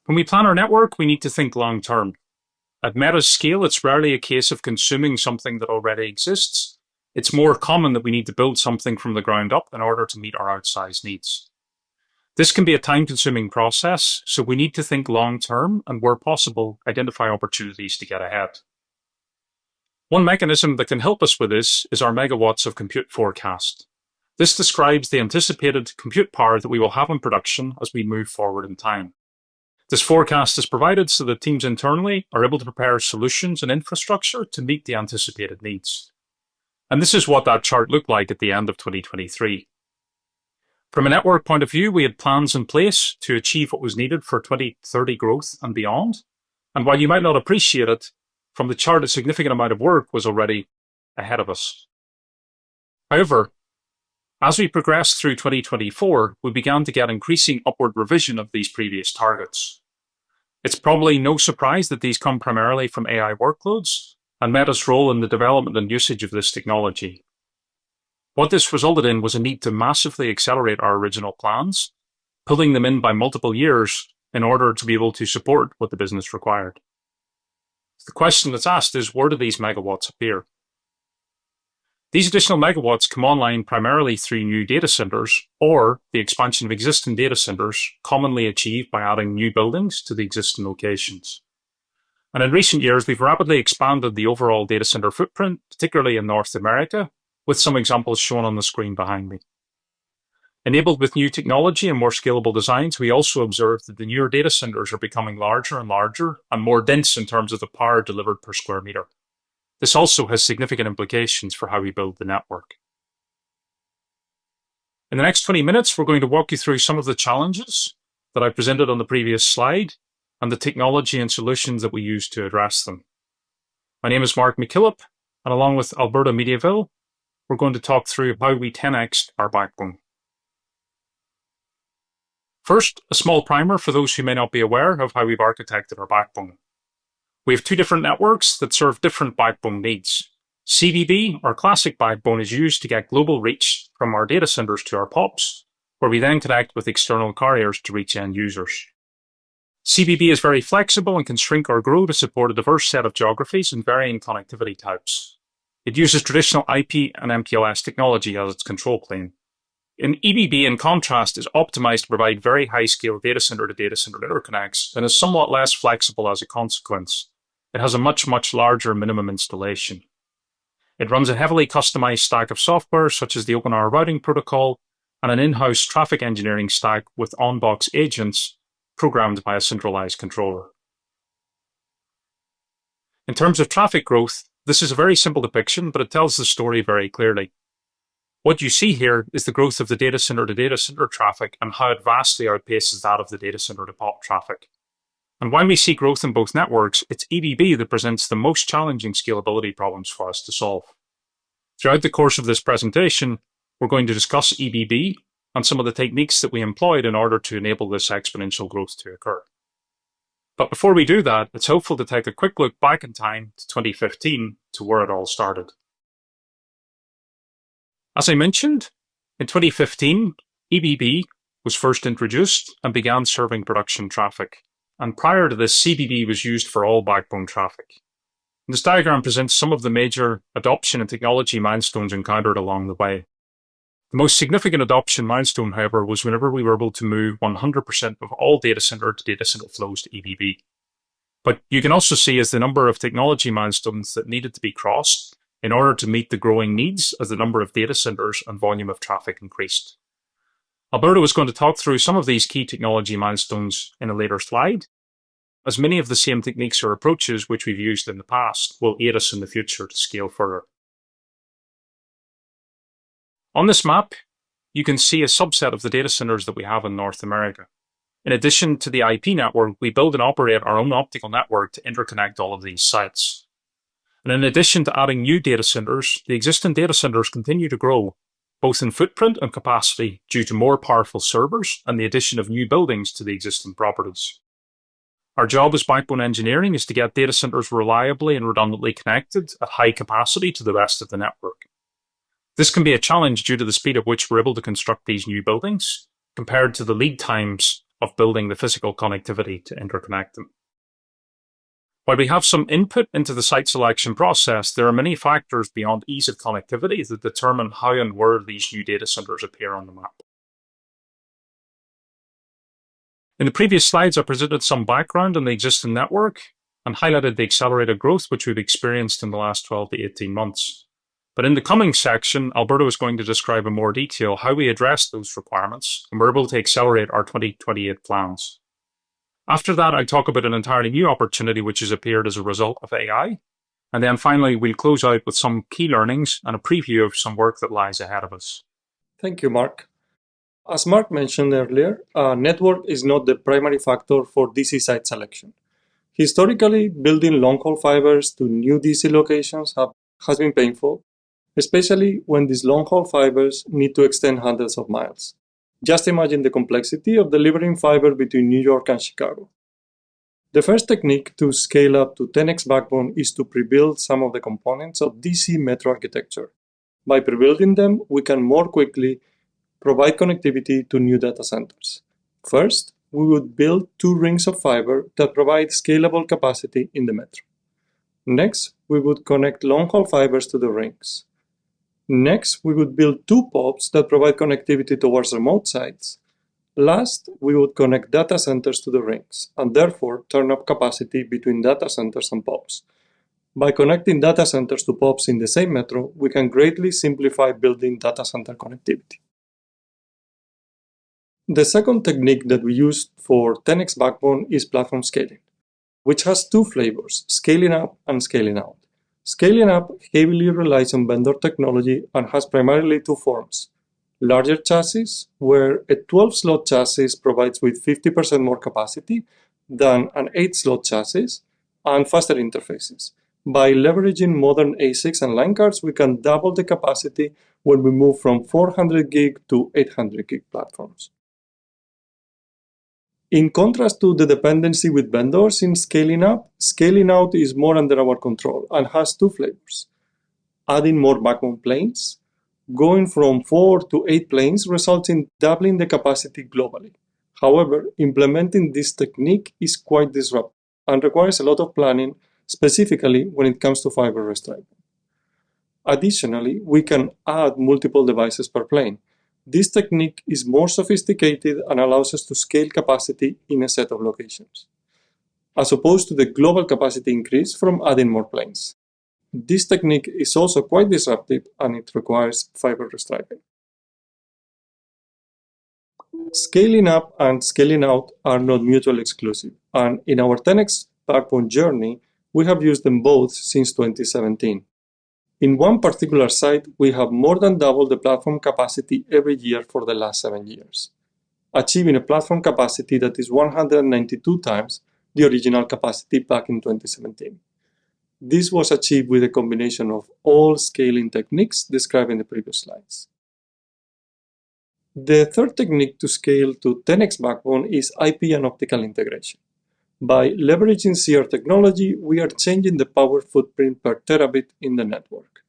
When we plan our network, we need to think long term. At Meta's scale, it's rarely a case of consuming something that already exists. It's more common that we need to build something from the ground up in order to meet our outsized needs. This can be a time-consuming process, so we need to think long-term and, where possible, identify opportunities to get ahead. One mechanism that can help us with this is our megawatts of compute forecast. This describes the anticipated compute power that we will have in production as we move forward in time. This forecast is provided so that teams internally are able to prepare solutions and infrastructure to meet the anticipated needs. And this is what that chart looked like at the end of 2023. From a network point of view, we had plans in place to achieve what was needed for 2030 growth and beyond. And while you might not appreciate it, from the chart, a significant amount of work was already ahead of us. However, as we progressed through 2024, we began to get increasing upward revision of these previous targets. It's probably no surprise that these come primarily from AI workloads and Meta's role in the development and usage of this technology. What this resulted in was a need to massively accelerate our original plans, pulling them in by multiple years in order to be able to support what the business required. The question that's asked is, where do these megawatts appear? These additional megawatts come online primarily through new data centers or the expansion of existing data centers, commonly achieved by adding new buildings to the existing locations. And in recent years, we've rapidly expanded the overall data center footprint, particularly in North America, with some examples shown on the screen behind me. Enabled with new technology and more scalable designs, we also observed that the newer data centers are becoming larger and larger and more dense in terms of the power delivered per square meter. This also has significant implications for how we build the network. In the next 20 minutes, we're going to walk you through some of the challenges that I presented on the previous slide and the technology and solutions that we use to address them. My name is Mark McKillop, and along with Alberto Mediaville, we're going to talk through how we 10x our backbone. First, a small primer for those who may not be aware of how we've architected our backbone. We have two different networks that serve different backbone needs. CBB, our classic backbone, is used to get global reach from our data centers to our POPs, where we then connect with external carriers to reach end users. CBB is very flexible and can shrink or grow to support a diverse set of geographies and varying connectivity types. It uses traditional IP and MPLS technology as its control plane. In EBB, in contrast, is optimized to provide very high-scale data center to data center interconnects and is somewhat less flexible as a consequence. It has a much larger minimum installation. It runs a heavily customized stack of software such as the OpenR routing protocol and an in-house traffic engineering stack with on-box agents programmed by a centralized controller. In terms of traffic growth, this is a very simple depiction, but it tells the story very clearly. What you see here is the growth of the data center to data center traffic and how it vastly outpaces that of the data center to POP traffic. And when we see growth in both networks, it's EBB that presents the most challenging scalability problems for us to solve. Throughout the course of this presentation, we're going to discuss EBB and some of the techniques that we employed in order to enable this exponential growth to occur. But before we do that, it's helpful to take a quick look back in time to 2015 to where it all started. As I mentioned, in 2015, EBB was first introduced and began serving production traffic. And prior to this, CBB was used for all backbone traffic. This diagram presents some of the major adoption and technology milestones encountered along the way. The most significant adoption milestone, however, was whenever we were able to move 100% of all data center to data center flows to EBB. But you can also see as the number of technology milestones that needed to be crossed in order to meet the growing needs as the number of data centers and volume of traffic increased. Alberto is going to talk through some of these key technology milestones in a later slide, as many of the same techniques or approaches which we've used in the past will aid us in the future to scale further. On this map, you can see a subset of the data centers that we have in North America. In addition to the IP network, we build and operate our own optical network to interconnect all of these sites. And in addition to adding new data centers, the existing data centers continue to grow, both in footprint and capacity due to more powerful servers and the addition of new buildings to the existing properties. Our job as backbone engineering is to get data centers reliably and redundantly connected at high capacity to the rest of the network. This can be a challenge due to the speed at which we're able to construct these new buildings, compared to the lead times of building the physical connectivity to interconnect them. While we have some input into the site selection process, there are many factors beyond ease of connectivity that determine how and where these new data centers appear on the map. In the previous slides, I presented some background on the existing network and highlighted the accelerated growth which we've experienced in the last 12 to 18 months. But in the coming section, Alberto is going to describe in more detail how we address those requirements and we're able to accelerate our 2028 plans. After that, I'll talk about an entirely new opportunity which has appeared as a result of AI. And then finally, we'll close out with some key learnings and a preview of some work that lies ahead of us. Thank you, Mark. As Mark mentioned earlier, network is not the primary factor for DC site selection. Historically, building long-haul fibers to new DC locations has been painful, especially when these long-haul fibers need to extend hundreds of miles. Just imagine the complexity of delivering fiber between New York and Chicago. The first technique to scale up to 10x backbone is to pre-build some of the components of DC metro architecture. By pre-building them, we can more quickly provide connectivity to new data centers. First, we would build 2 rings of fiber that provide scalable capacity in the metro. Next, we would connect long-haul fibers to the rings. Next, we would build 2 POPs that provide connectivity towards remote sites. Last, we would connect data centers to the rings, and therefore turn up capacity between data centers and POPs. By connecting data centers to POPs in the same metro, we can greatly simplify building data center connectivity. The second technique that we use for 10x backbone is platform scaling, which has 2 flavors, scaling up and scaling out. Scaling up heavily relies on vendor technology and has primarily 2 forms. Larger chassis, where a 12-slot chassis provides with 50% more capacity than an 8-slot chassis, and faster interfaces. By leveraging modern ASICs and line cards, we can double the capacity when we move from 400 gig to 800 gig platforms. In contrast to the dependency with vendors in scaling up, scaling out is more under our control and has 2 flavors. Adding more backbone planes. Going from 4 to 8 planes results in doubling the capacity globally. However, implementing this technique is quite disruptive and requires a lot of planning, specifically when it comes to fiber restriping. Additionally, we can add multiple devices per plane. This technique is more sophisticated and allows us to scale capacity in a set of locations, as opposed to the global capacity increase from adding more planes. This technique is also quite disruptive and it requires fiber restriping. Scaling up and scaling out are not mutually exclusive, and in our 10x backbone journey, we have used them both since 2017. In one particular site, we have more than doubled the platform capacity every year for the last 7 years, achieving a platform capacity that is 192 times the original capacity back in 2017. This was achieved with a combination of all scaling techniques described in the previous slides. The third technique to scale to 10x backbone is IP and optical integration. By leveraging CR technology, we are changing the power footprint per terabit in the network.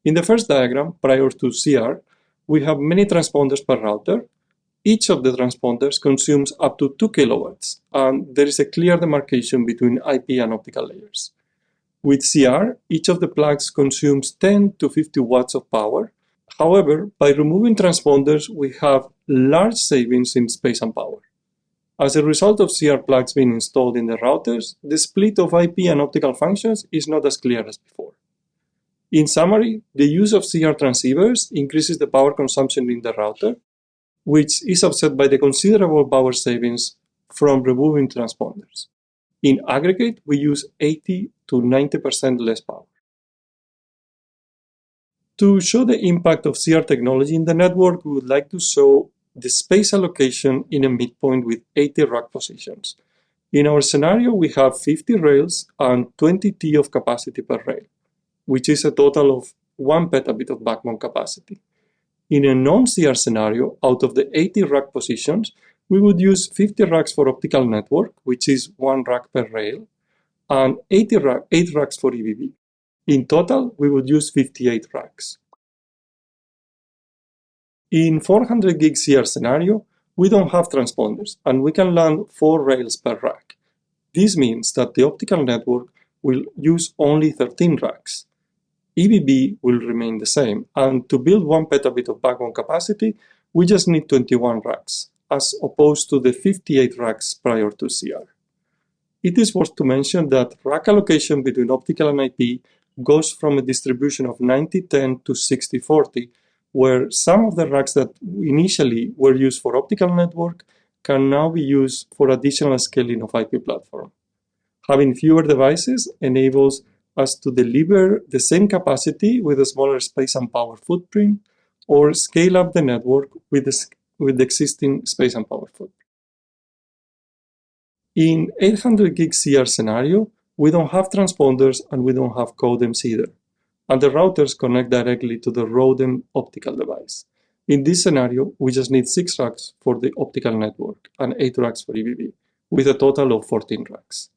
In the first diagram, prior to CR, we have many transponders per router. Each of the transponders consumes up to 2 kilowatts, and there is a clear demarcation between IP and optical layers. With CR, each of the plugs consumes 10 to 50 watts of power. However, by removing transponders, we have large savings in space and power. As a result of CR plugs being installed in the routers, the split of IP and optical functions is not as clear as before. In summary, the use of CR transceivers increases the power consumption in the router, which is offset by the considerable power savings from removing transponders. In aggregate, we use 80 to 90% less power. To show the impact of CR technology in the network, we would like to show the space allocation in a midpoint with 80 rack positions. In our scenario, we have 50 rails and 20 T of capacity per rail, which is a total of 1 petabit of backbone capacity. In a non-CR scenario, out of the 80 rack positions, we would use 50 racks for optical network, which is 1 rack per rail, and 8 racks for EBB. In total, we would use 58 racks. In 400 gig CR scenario, We don't have transponders, and we can land 4 rails per rack. This means that the optical network will use only 13 racks. EBB will remain the same, and to build 1 petabit of backbone capacity, we just need 21 racks, as opposed to the 58 racks prior to CR. It is worth to mention that rack allocation between optical and IP goes from a distribution of 90-10 to 60-40, where some of the racks that initially were used for optical network can now be used for additional scaling of IP platform. Having fewer devices enables us to deliver the same capacity with a smaller space and power footprint, or scale up the network with the existing space and power footprint. In 800 gig CR scenario, we don't have transponders and we don't have codems either, and the routers connect directly to the ROADM optical device. In this scenario, we just need 6 racks for the optical network and 8 racks for EBB, with a total of 14 racks.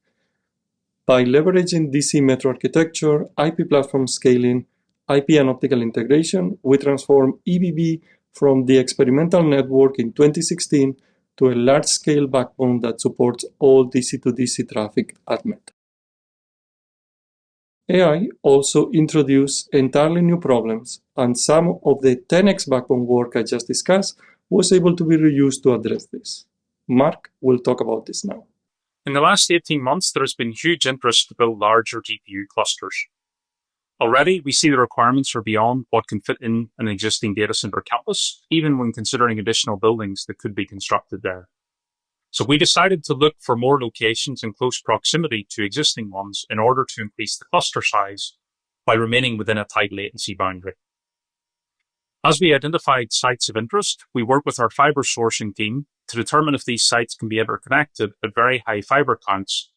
By leveraging DC metro architecture, IP platform scaling, IP and optical integration, we transform EBB from the experimental network in 2016 to a large-scale backbone that supports all DC-to-DC traffic at Meta. AI also introduced entirely new problems, and some of the 10x backbone work I just discussed was able to be reused to address this. Mark will talk about this now. In the last 18 months, there has been huge interest to build larger GPU clusters. Already, we see the requirements are beyond what can fit in an existing data center campus, even when considering additional buildings that could be constructed there. So we decided to look for more locations in close proximity to existing ones in order to increase the cluster size while remaining within a tight latency boundary. As we identified sites of interest, we worked with our fiber sourcing team to determine if these sites can be interconnected at very high fiber counts.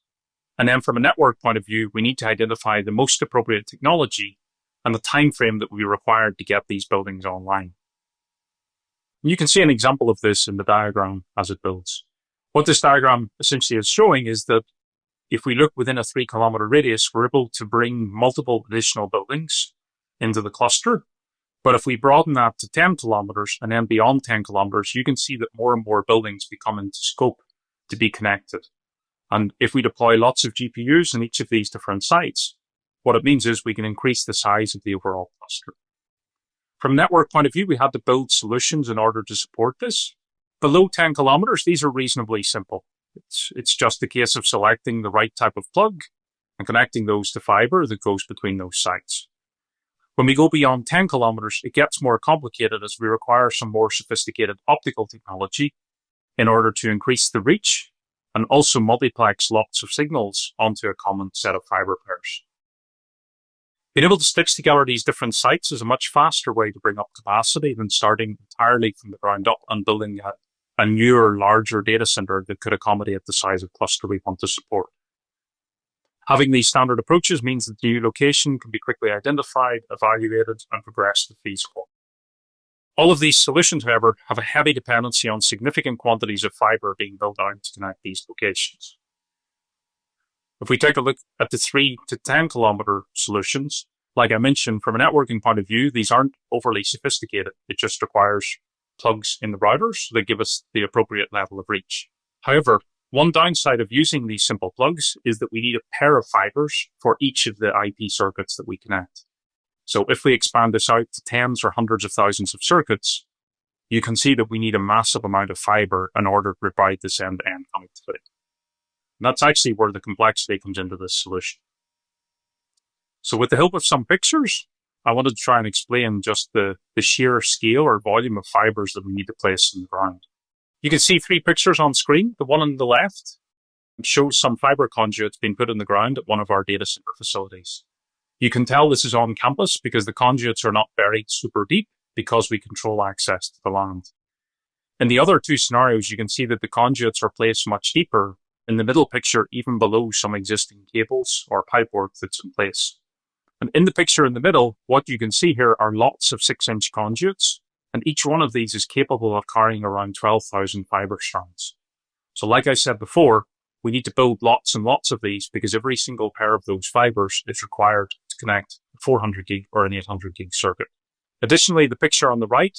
And then from a network point of view, we need to identify the most appropriate technology and the time frame that we required to get these buildings online. And you can see an example of this in the diagram as it builds. What this diagram essentially is showing is that if we look within a 3-kilometer radius, we're able to bring multiple additional buildings into the cluster. But if we broaden that to 10 kilometers and then beyond 10 kilometers, you can see that more and more buildings become into scope to be connected. And if we deploy lots of GPUs in each of these different sites, what it means is we can increase the size of the overall cluster. From a network point of view, we had to build solutions in order to support this. Below 10 kilometers, these are reasonably simple. It's just a case of selecting the right type of plug and connecting those to fiber that goes between those sites. When we go beyond 10 kilometers, it gets more complicated as we require some more sophisticated optical technology in order to increase the reach and also multiplex lots of signals onto a common set of fiber pairs. Being able to stitch together these different sites is a much faster way to bring up capacity than starting entirely from the ground up and building a newer, larger data center that could accommodate the size of cluster we want to support. Having these standard approaches means that the new location can be quickly identified, evaluated, and progressed to feasible. All of these solutions, however, have a heavy dependency on significant quantities of fiber being built out to connect these locations. If we take a look at the 3 to 10 kilometer solutions, like I mentioned, from a networking point of view, these aren't overly sophisticated. It just requires plugs in the routers that give us the appropriate level of reach. However, one downside of using these simple plugs is that we need a pair of fibers for each of the IP circuits that we connect. So if we expand this out to tens or hundreds of thousands of circuits, you can see that we need a massive amount of fiber in order to provide this end-to-end connectivity. And that's actually where the complexity comes into this solution. So with the help of some pictures, I wanted to try and explain just the sheer scale or volume of fibers that we need to place in the ground. You can see 3 pictures on screen. The one on the left shows some fiber conduits being put in the ground at one of our data center facilities. You can tell this is on campus because the conduits are not buried super deep because we control access to the land. In the other 2 scenarios, you can see that the conduits are placed much deeper in the middle picture, even below some existing cables or pipework that's in place. And in the picture in the middle, what you can see here are lots of 6-inch conduits, and each one of these is capable of carrying around 12,000 fiber strands. So like I said before, we need to build lots and lots of these because every single pair of those fibers is required to connect a 400 gig or an 800 gig circuit. Additionally, the picture on the right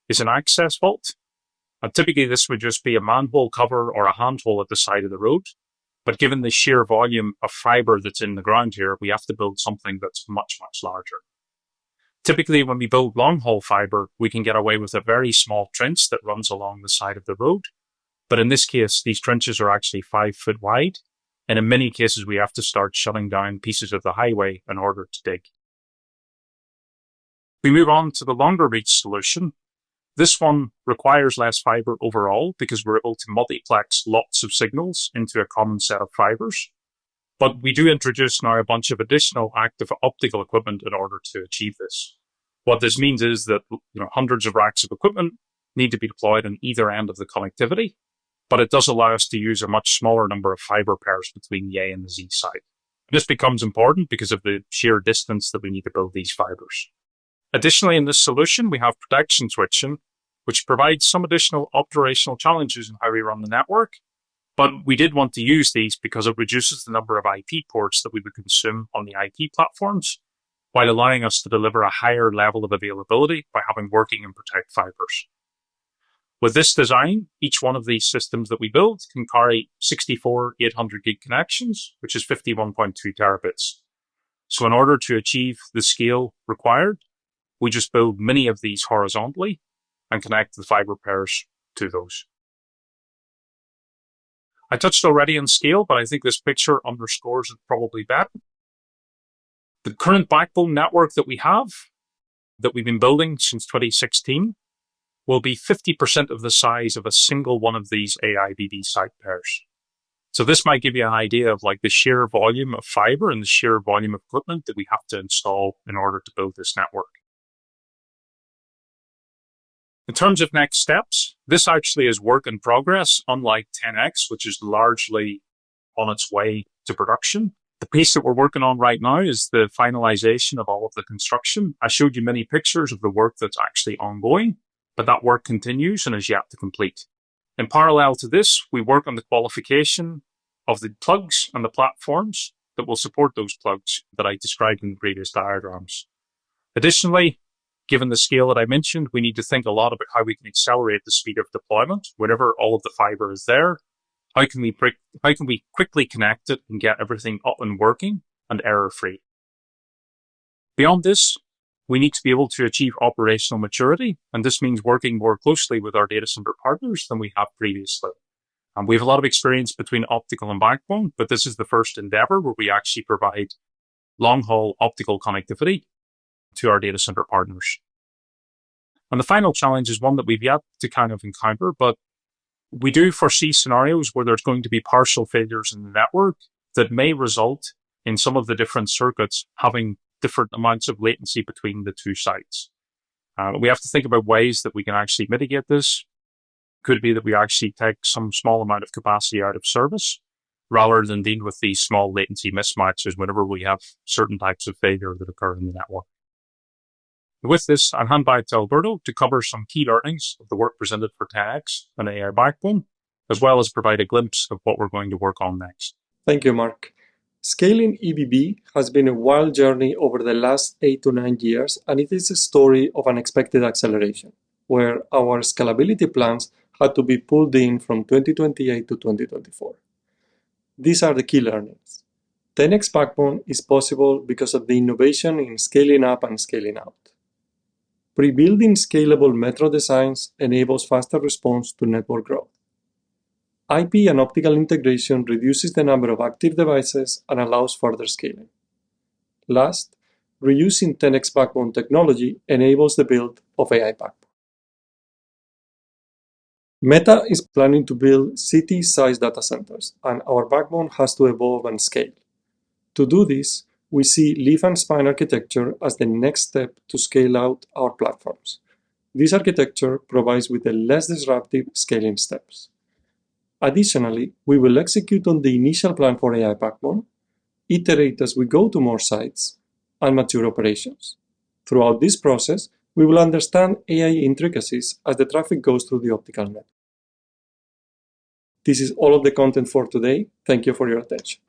is an access vault. Typically, this would just be a manhole cover or a handhole at the side of the road. But given the sheer volume of fiber that's in the ground here, we have to build something that's much, much larger. Typically, when we build long haul fiber, we can get away with a very small trench that runs along the side of the road. But in this case, these trenches are actually 5 foot wide. And in many cases, we have to start shutting down pieces of the highway in order to dig. We move on to the longer reach solution. This one requires less fiber overall because we're able to multiplex lots of signals into a common set of fibers. But we do introduce now a bunch of additional active optical equipment in order to achieve this. What this means is that hundreds of racks of equipment need to be deployed on either end of the connectivity, but it does allow us to use a much smaller number of fiber pairs between the A and the Z side. This becomes important because of the sheer distance that we need to build these fibers. Additionally, in this solution, we have protection switching, which provides some additional operational challenges in how we run the network. But we did want to use these because it reduces the number of IP ports that we would consume on the IP platforms, while allowing us to deliver a higher level of availability by having working and protect fibers. With this design, each one of these systems that we build can carry 64 800 gig connections, which is 51.2 terabits. So in order to achieve the scale required, we just build many of these horizontally and connect the fiber pairs to those. I touched already on scale, but I think this picture underscores it probably better. The current backbone network that we have, that we've been building since 2016, will be 50% of the size of a single one of these AIBD site pairs. So this might give you an idea of the sheer volume of fiber and the sheer volume of equipment that we have to install in order to build this network. In terms of next steps, this actually is work in progress, unlike 10X, which is largely on its way to production. The piece that we're working on right now is the finalization of all of the construction. I showed you many pictures of the work that's actually ongoing, but that work continues and is yet to complete. In parallel to this, we work on the qualification of the plugs and the platforms that will support those plugs that I described in the previous diagrams. Additionally, given the scale that I mentioned, we need to think a lot about how we can accelerate the speed of deployment. Whenever all of the fiber is there, how can we quickly connect it and get everything up and working and error-free? Beyond this, we need to be able to achieve operational maturity, and this means working more closely with our data center partners than we have previously. We have a lot of experience between optical and backbone, but this is the first endeavor where we actually provide long-haul optical connectivity to our data center partners. And the final challenge is one that we've yet to kind of encounter, but we do foresee scenarios where there's going to be partial failures in the network that may result in some of the different circuits having different amounts of latency between the two sites. We have to think about ways that we can actually mitigate this. Could be that we actually take some small amount of capacity out of service rather than deal with these small latency mismatches whenever we have certain types of failure that occur in the network. With this, I'll hand back to Alberto to cover some key learnings of the work presented for 10X and AI Backbone, as well as provide a glimpse of what we're going to work on next. Thank you, Mark. Scaling EBB has been a wild journey over the last 8 to 9 years, and it is a story of unexpected acceleration, where our scalability plans had to be pulled in from 2028 to 2024. These are the key learnings. 10X Backbone is possible because of the innovation in scaling up and scaling out. Pre-building scalable metro designs enables faster response to network growth. IP and optical integration reduces the number of active devices and allows further scaling. Last, reusing 10X Backbone technology enables the build of AI Backbone. Meta is planning to build city-sized data centers, and our backbone has to evolve and scale. To do this, we see leaf and spine architecture as the next step to scale out our platforms. This architecture provides with the less disruptive scaling steps. Additionally, we will execute on the initial plan for AI Backbone, iterate as we go to more sites, and mature operations. Throughout this process, we will understand AI intricacies as the traffic goes through the optical network. This is all of the content for today. Thank you for your attention.